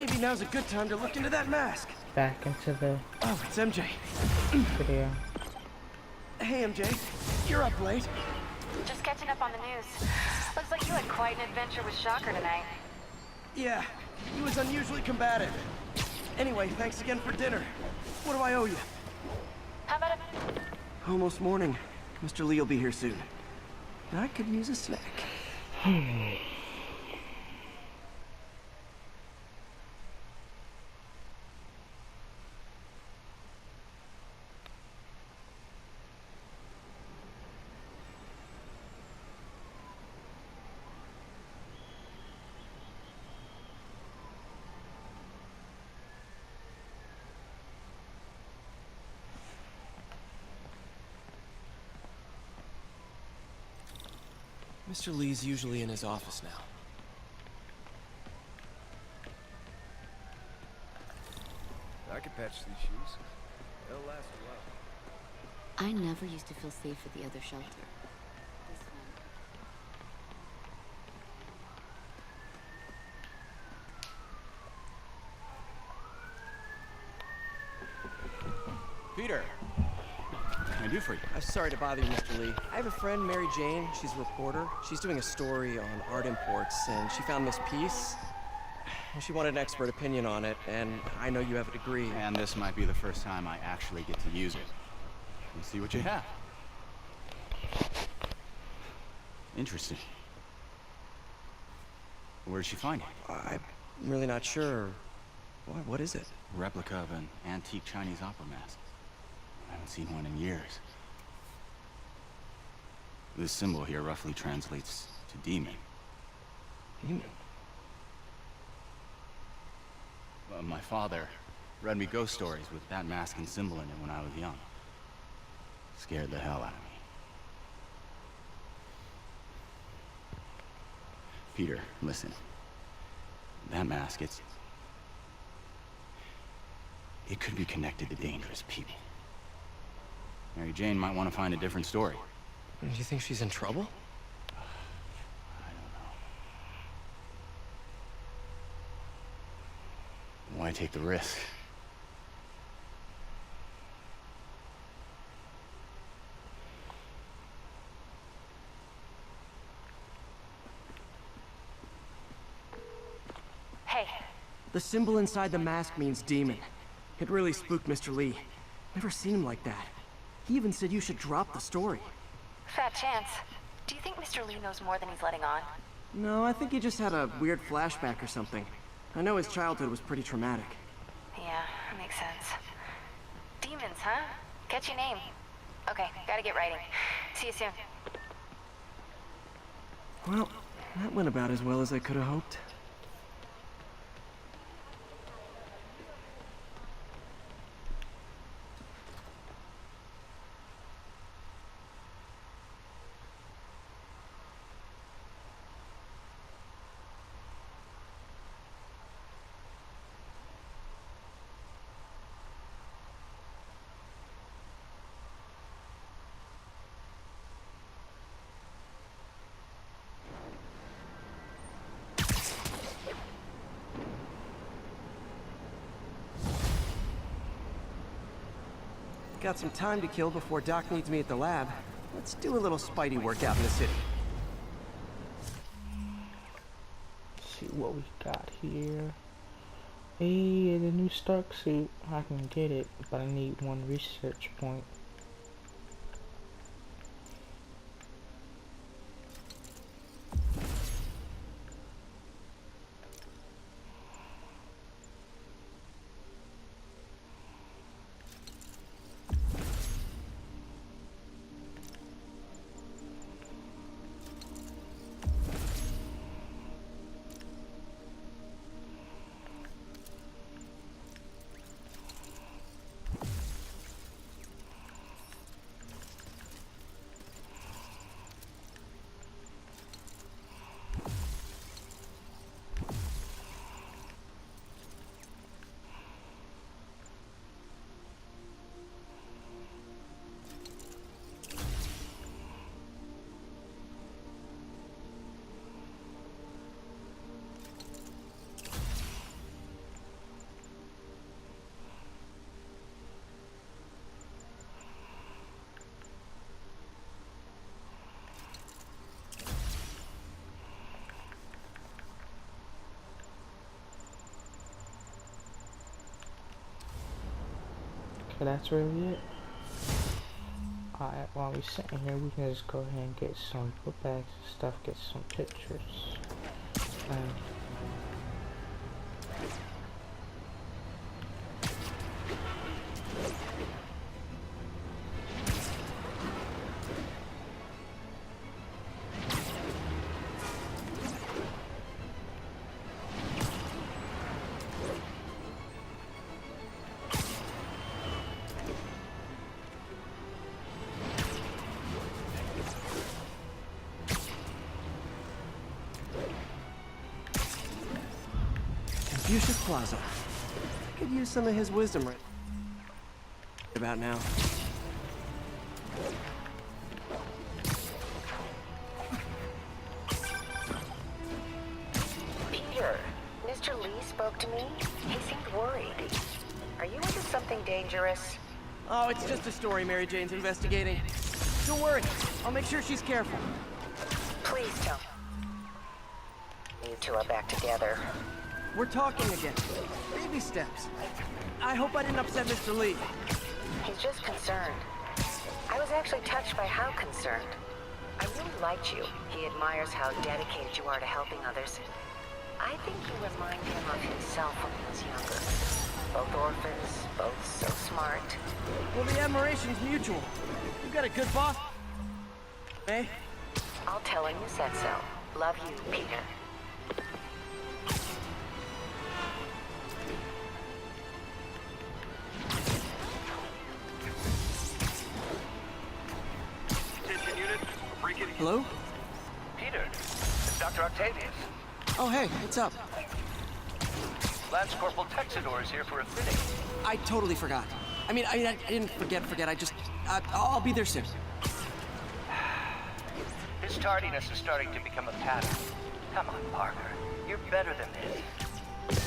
Maybe now's a good time to look into that mask. Back into the Oh, it's MJ. video. Hey, MJ. You're up late. Just catching up on the news. Looks like you had quite an adventure with Shocker tonight. Yeah, he was unusually combative. Anyway, thanks again for dinner. What do I owe you? How about a... Almost morning. Mr. Lee will be here soon. I could use a snack. Mr. Lee's usually in his office now. I could patch these shoes. They'll last a while. I never used to feel safe at the other shelter. This one. Peter, what can I do for you? I'm sorry to bother you, Mr. Lee. I have a friend, Mary Jane. She's a reporter. She's doing a story on art imports, and she found this piece. She wanted an expert opinion on it, and I know you have a degree. And this might be the first time I actually get to use it. Let's see what you have. Interesting. Where'd she find it? I'm really not sure. What is it? A replica of an antique Chinese opera mask. I haven't seen one in years. This symbol here roughly translates to demon. Demon? My father read me ghost stories with that mask and symbol in it when I was young. Scared the hell out of me. Peter, listen. That mask, it could be connected to dangerous people. Mary Jane might want to find a different story. Do you think she's in trouble? I don't know. Why take the risk? Hey, The symbol inside the mask means demon. It really spooked Mr. Lee. Never seen him like that. He even said you should drop the story. fat chance. Do you think Mr. Lee knows more than he's letting on? No, I think he just had a weird flashback or something. I know his childhood was pretty traumatic. Yeah, makes sense. Demons, huh? Catchy name. Okay, gotta get writing. See you soon. Well, that went about as well as I could have hoped. Got some time to kill before Doc needs me at the lab. Let's do a little Spidey workout in the city. See what we got here. Hey, the new Stark suit. I can get it, but I need one research point. So that's really it. Alright, while we're sitting here, we can just go ahead and get some book bags and stuff, get some pictures. And Confucius Plaza. Could use some of his wisdom right about now. Peter, Mr. Lee spoke to me. He seemed worried. Are you into something dangerous? Oh, it's just a story Mary Jane's investigating. Don't worry, I'll make sure she's careful. Please don't. You two are back together. We're talking again. Baby steps. I hope I didn't upset Mr. Lee. He's just concerned. I was actually touched by how concerned. I really liked you. He admires how dedicated you are to helping others. I think you remind him of himself when he was younger. Both orphans, both so smart. Well, the admiration's mutual. You got a good boss, eh? I'll tell him you said so. Love you, Peter. Hello? Peter, it's Dr. Octavius. Oh, hey, what's up? Lance Corporal Texidor is here for a fitting. I totally forgot. I didn't forget. I'll be there soon. His tardiness is starting to become a pattern. Come on, Parker. You're better than this.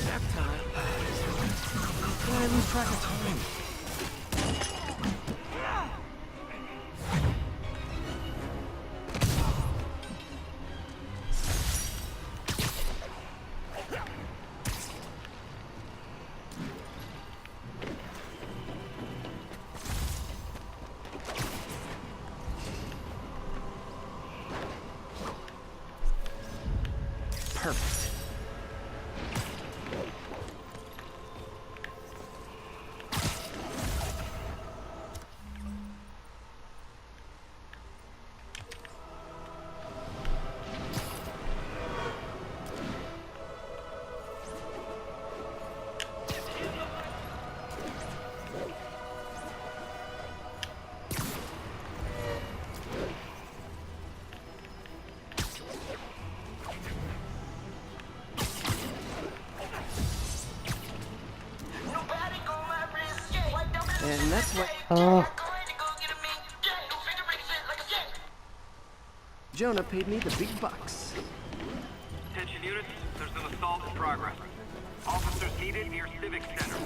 Nap time. How can I lose track of time? Perfect. And that's what Jonah paid me the big bucks. Attention units, there's an assault in progress. Officers needed near Civic Center.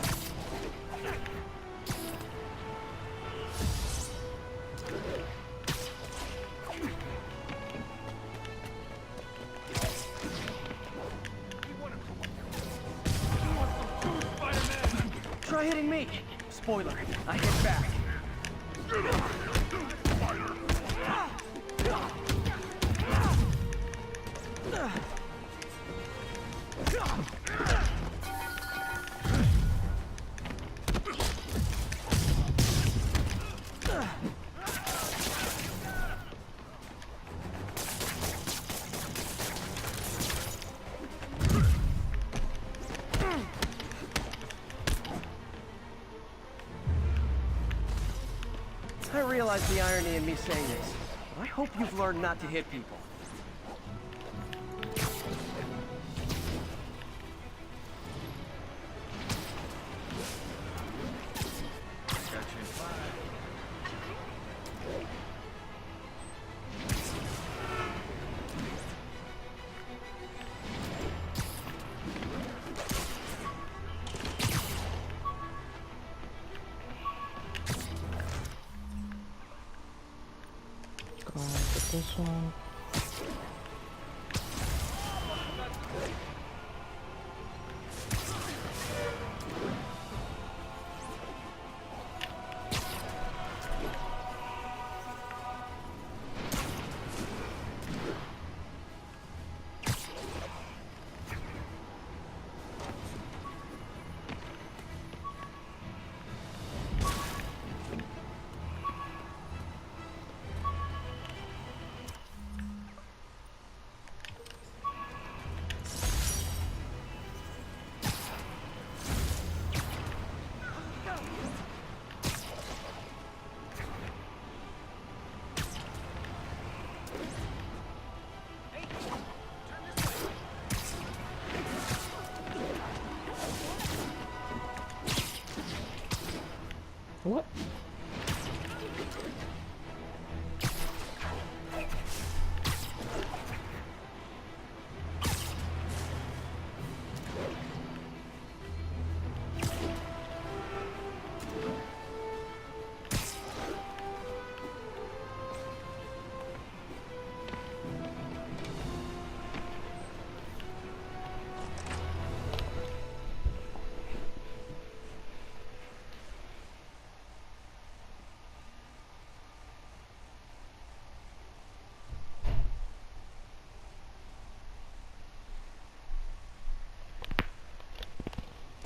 Try hitting me. Spoiler, I hit back. I realize the irony in me saying this, but I hope you've learned not to hit people. this one. What?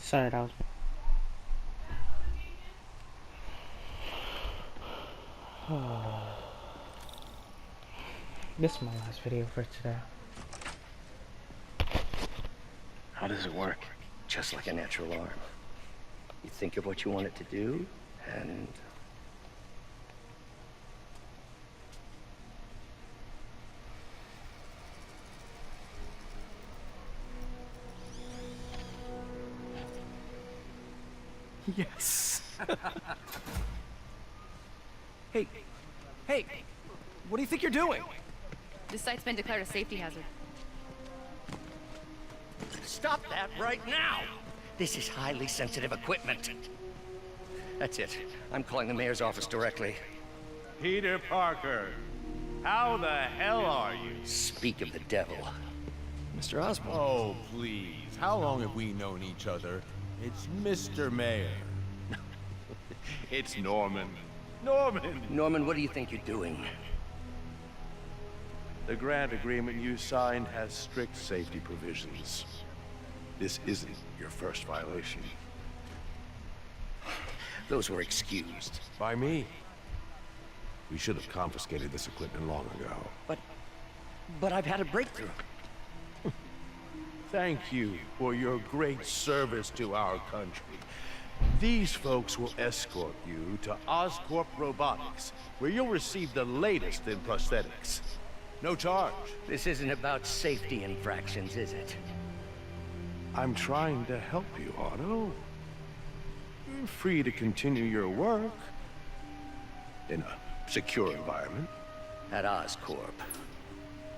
Sorry, that was me. This is my last video for today. How does it work? Just like a natural arm. You think of what you want it to do, and... Yes. Hey, what do you think you're doing? This site's been declared a safety hazard. Stop that right now! This is highly sensitive equipment. That's it. I'm calling the mayor's office directly. Peter Parker, how the hell are you? Speak of the devil. Mr. Osborn. Oh, please. How long have we known each other? It's Mr. Mayor. It's Norman. Norman! Norman, what do you think you're doing? The grant agreement you signed has strict safety provisions. This isn't your first violation. Those were excused. By me. We should have confiscated this equipment long ago. But I've had a breakthrough. Thank you for your great service to our country. These folks will escort you to Oscorp Robotics, where you'll receive the latest in prosthetics. No charge. This isn't about safety infractions, is it? I'm trying to help you, Otto. You're free to continue your work in a secure environment. At Oscorp.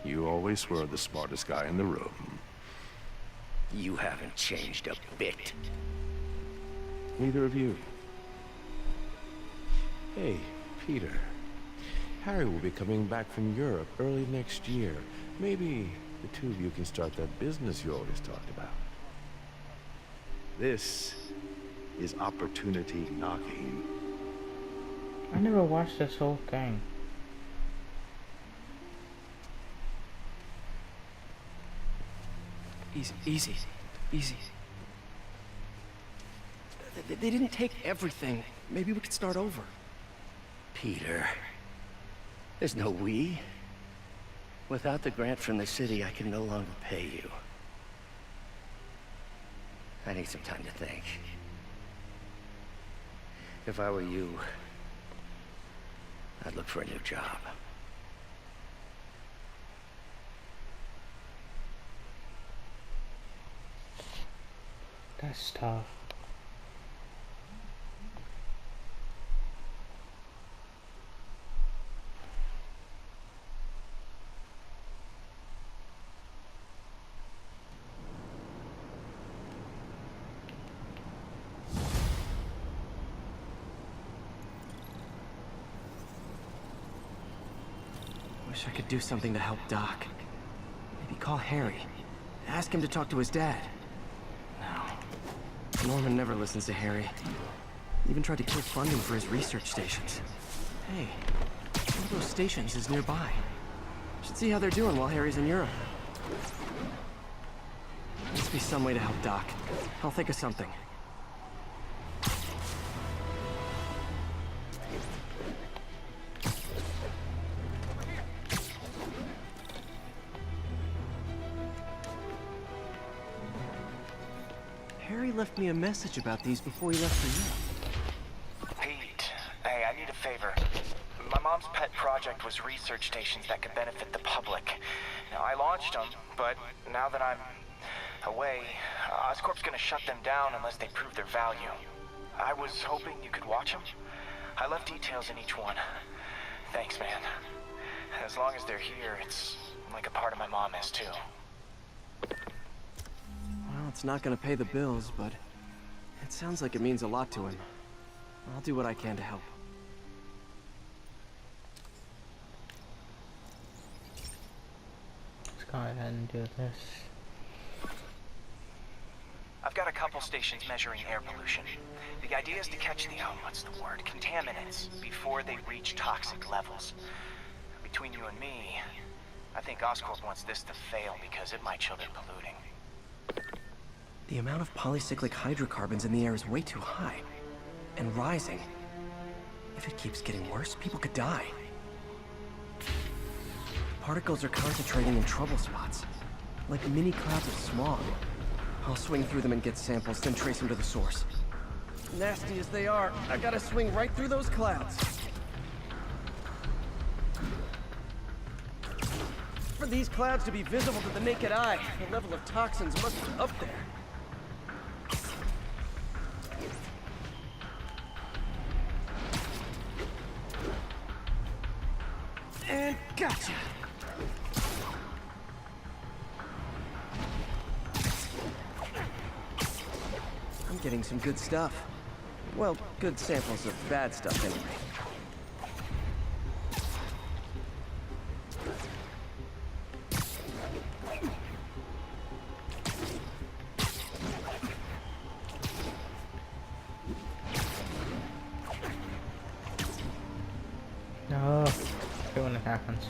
You always were the smartest guy in the room. You haven't changed a bit. Neither of you. Hey, Peter. Harry will be coming back from Europe early next year. Maybe the two of you can start that business you always talked about. This is opportunity knocking. I never watched this whole thing. Easy. They didn't take everything. Maybe we could start over. Peter. There's no we. Without the grant from the city, I can no longer pay you. I need some time to think. If I were you, I'd look for a new job. That's tough. Wish I could do something to help Doc. Maybe call Harry. Ask him to talk to his dad. No. Norman never listens to Harry. Even tried to clear funding for his research stations. Hey, one of those stations is nearby. Should see how they're doing while Harry's in Europe. Must be some way to help Doc. I'll think of something. Harry left me a message about these before he left for Europe. Pete, hey, I need a favor. My mom's pet project was research stations that could benefit the public. Now, I launched them, but now that I'm away, Oscorp's gonna shut them down unless they prove their value. I was hoping you could watch them. I left details in each one. Thanks, man. As long as they're here, it's like a part of my mom is, too. Well, it's not gonna pay the bills, but it sounds like it means a lot to him. I'll do what I can to help. Let's go ahead and do this. I've got a couple stations measuring air pollution. The idea is to catch the, what's the word, contaminants before they reach toxic levels. Between you and me, I think Oscorp wants this to fail because it might show they're polluting. The amount of polycyclic hydrocarbons in the air is way too high. And rising. If it keeps getting worse, people could die. Particles are concentrating in trouble spots, like mini clouds of smog. I'll swing through them and get samples, then trace them to the source. Nasty as they are, I gotta swing right through those clouds. For these clouds to be visible to the naked eye, the level of toxins must be up there. And gotcha! I'm getting some good stuff. Well, good samples of bad stuff anyway. No, see when it happens.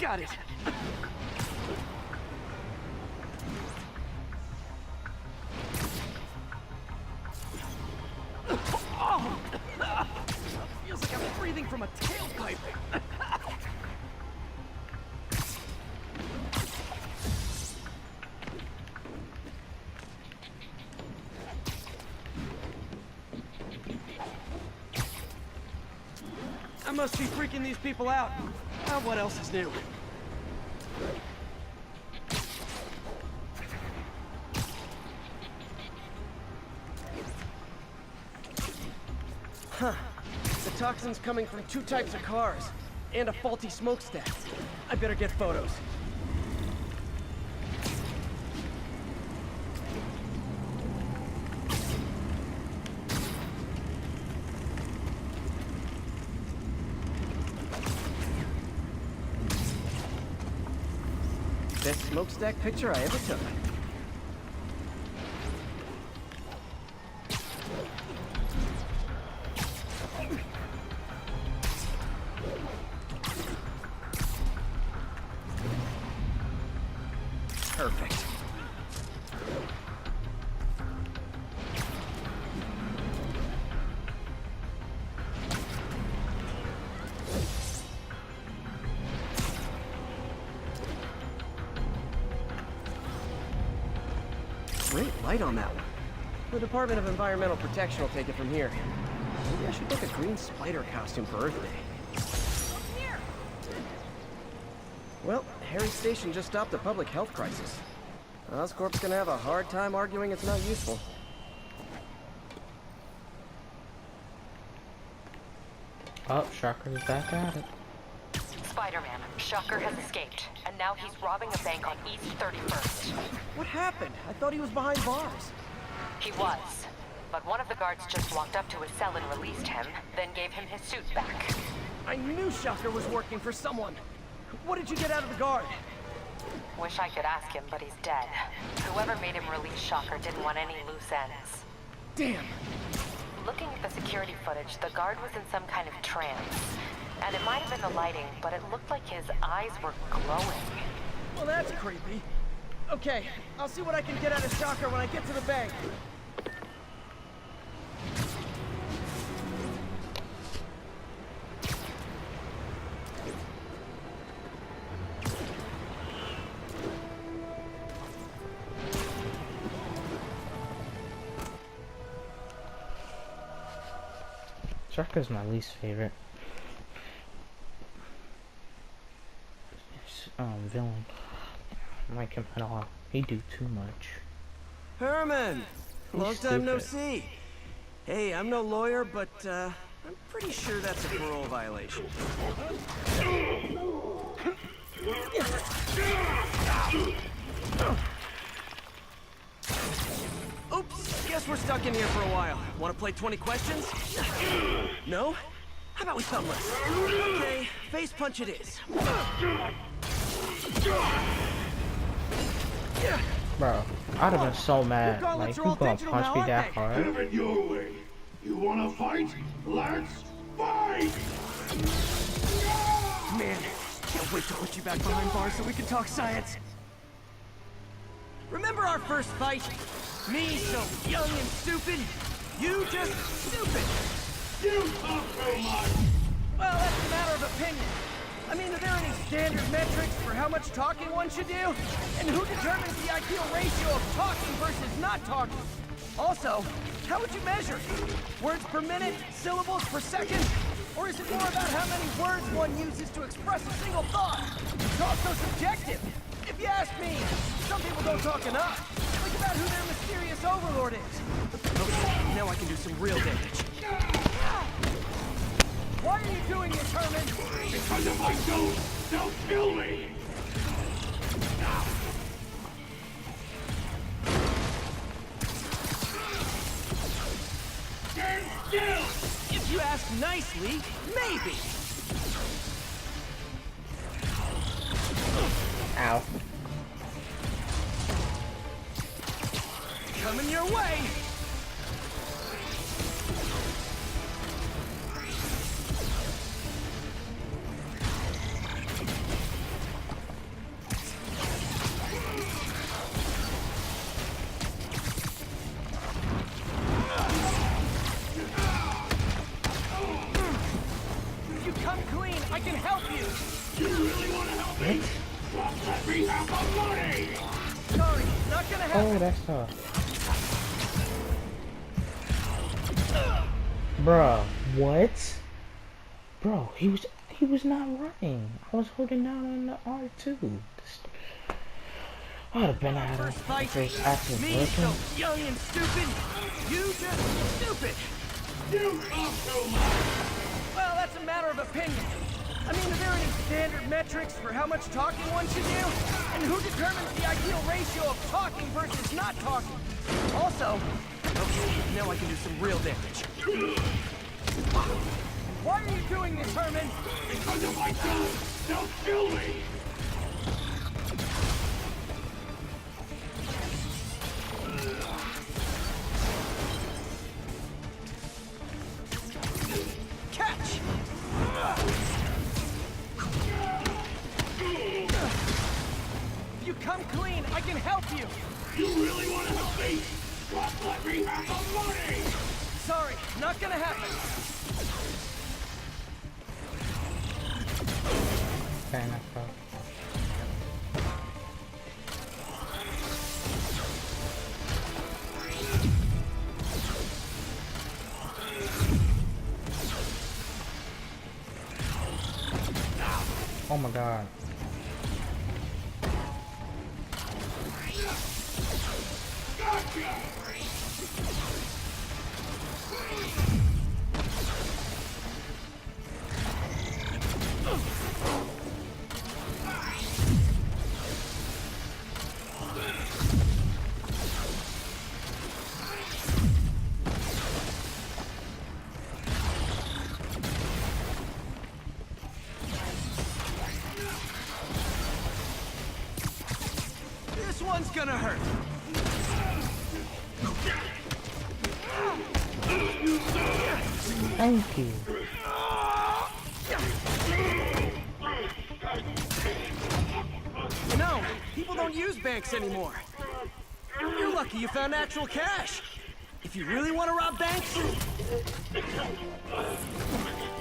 Got it! Oh! Feels like I'm breathing from a tailpipe! I must be freaking these people out. What else is new? Huh. The toxin's coming from 2 types of cars, and a faulty smokestack. I better get photos. Best smokestack picture I ever took. Perfect. Great light on that one. The Department of Environmental Protection will take it from here. Maybe I should book a green spider costume for Earth Day. Here. Well, Harry's station just stopped a public health crisis. Oscorp's gonna have a hard time arguing it's not useful. Oh, Shocker's back at it. Spider-Man, Shocker has escaped, and now he's robbing a bank on East 31st. What happened? I thought he was behind bars. He was, but one of the guards just walked up to his cell and released him, then gave him his suit back. I knew Shocker was working for someone. What did you get out of the guard? Wish I could ask him, but he's dead. Whoever made him release Shocker didn't want any loose ends. Damn. Looking at the security footage, the guard was in some kind of trance. And it might have been the lighting, but it looked like his eyes were glowing. Well, that's creepy. Okay, I'll see what I can get out of Shocker when I get to the bank. Striker's my least favorite. Villain. I like him at all. He do too much. Herman! He's Long time no stupid. see. Hey, I'm no lawyer, but I'm pretty sure that's a parole violation. Oops, guess we're stuck in here for a while. Want to play 20 questions? No? How about we thumbless? Okay, face punch it is. Bro, I'd have been so mad. Like, you gonna punch me that hard? Have it your way. You wanna fight? Let's fight! Man, can't wait to put you back behind bars so we can talk science. Remember our first fight? Me so young and stupid, you just stupid. You talk too much! Well, that's a matter of opinion. I mean, are there any standard metrics for how much talking one should do? And who determines the ideal ratio of talking versus not talking? Also, how would you measure? Words per minute? Syllables per second? Or is it more about how many words one uses to express a single thought? It's also subjective. If you ask me, some people don't talk enough. Think about who their mysterious overlord is. Okay, now I can do some real damage. Why are you doing this, Herman? Because if I don't, they'll kill me! Stand still! If you ask nicely, maybe. Ow. Coming your way. If you come clean, I can help you. You really want to help me? Let me have the money! Sorry, not gonna happen. Oh, that's tough. Bruh, what? Bro, he was not running. I was holding down on the R2. I would have been out of this active Me working. so young and stupid, you just stupid. You talk too much! Well, that's a matter of opinion. I mean, are there any standard metrics for how much talking one should do? And who determines the ideal ratio of talking versus not talking? Also, okay, now I can do some real damage. Why are you doing this, Herman? Because if I don't, they'll kill me! Catch! If you come clean, I can help you. You really want to help me? Just let me have the money! Sorry, not gonna happen. Fair enough, bro. Oh my god. Gotcha! This one's gonna hurt. Thank you. You know, people don't use banks anymore. You're lucky you found actual cash. If you really want to rob banks,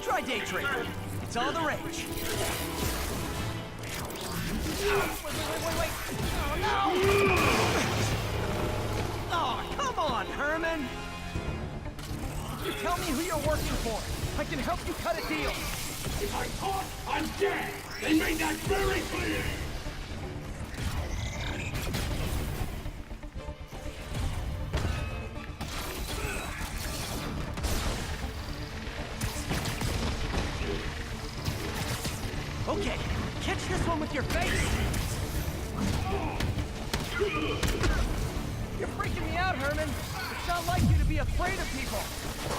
try day trading. It's all the rage. Wait. Oh, no! Oh, come on, Herman! You tell me who you're working for. I can help you cut a deal. If I'm caught, I'm dead! They made that very clear! Okay, catch this one with your face! You're freaking me out, Herman. It's not like you to be afraid of people.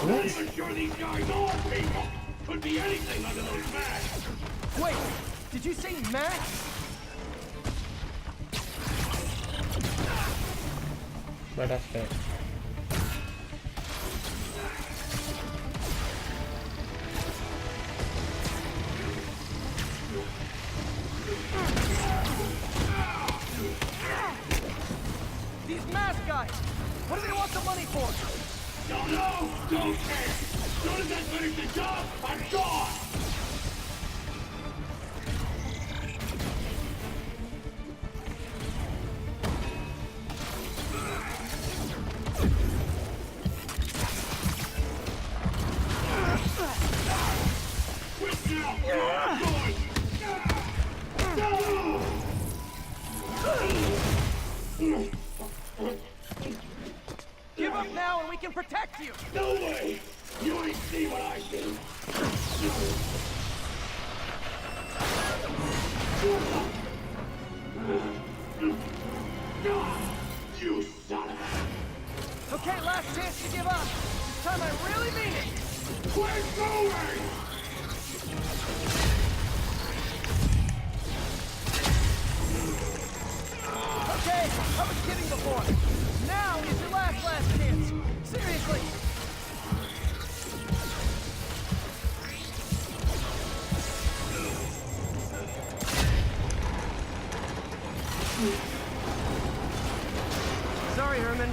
I'm not even sure these guys are people! Could be anything under those masks! Wait, did you say masks? But that's it. These mask guys! What do they want the money for? Don't know! Don't care! As soon as I finish the job, I'm gone! Give up now and we can protect you! No way! You ain't see what I do! You son of a... Okay, last chance to give up. This time I really mean it. We're going! Okay, I was kidding before. Now is your last chance. Seriously. Sorry, Herman.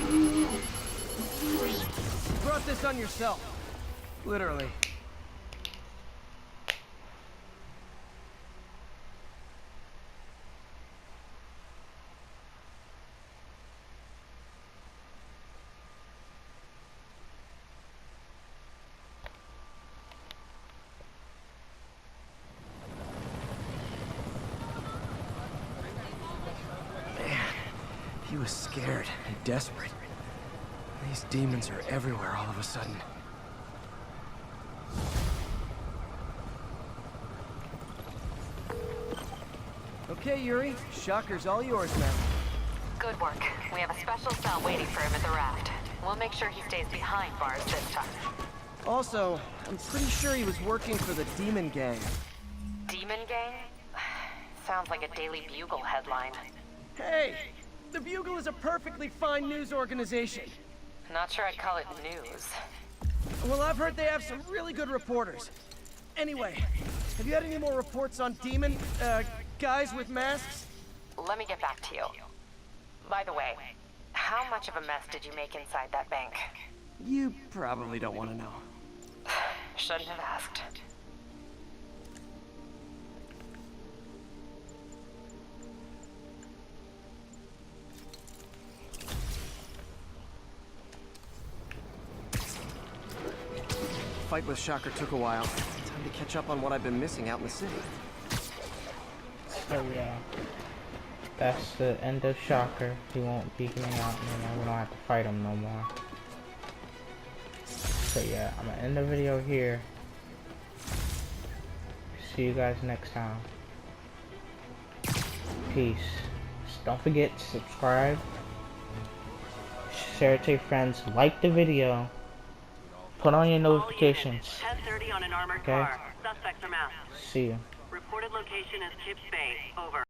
You brought this on yourself. Literally. He was scared and desperate. These demons are everywhere all of a sudden. Okay, Yuri. Shocker's all yours now. Good work. We have a special cell waiting for him at the raft. We'll make sure he stays behind bars this time. Also, I'm pretty sure he was working for the Demon Gang. Demon Gang? Sounds like a Daily Bugle headline. Hey! The Bugle is a perfectly fine news organization. Not sure I'd call it news. Well, I've heard they have some really good reporters. Anyway, have you had any more reports on demon, guys with masks? Let me get back to you. By the way, how much of a mess did you make inside that bank? You probably don't want to know. Shouldn't have asked. Fight with Shocker took a while. Time to catch up on what I've been missing out in the city. So yeah, that's the end of Shocker. He won't be getting out anymore. We don't have to fight him no more. So yeah, I'm gonna end the video here. See you guys next time. Peace. Don't forget to subscribe, share it to your friends, like the video. Put on your notifications. 10:30 on an armored Okay? car. Suspects are masked. See you. Reported location is Kips Bay. Over.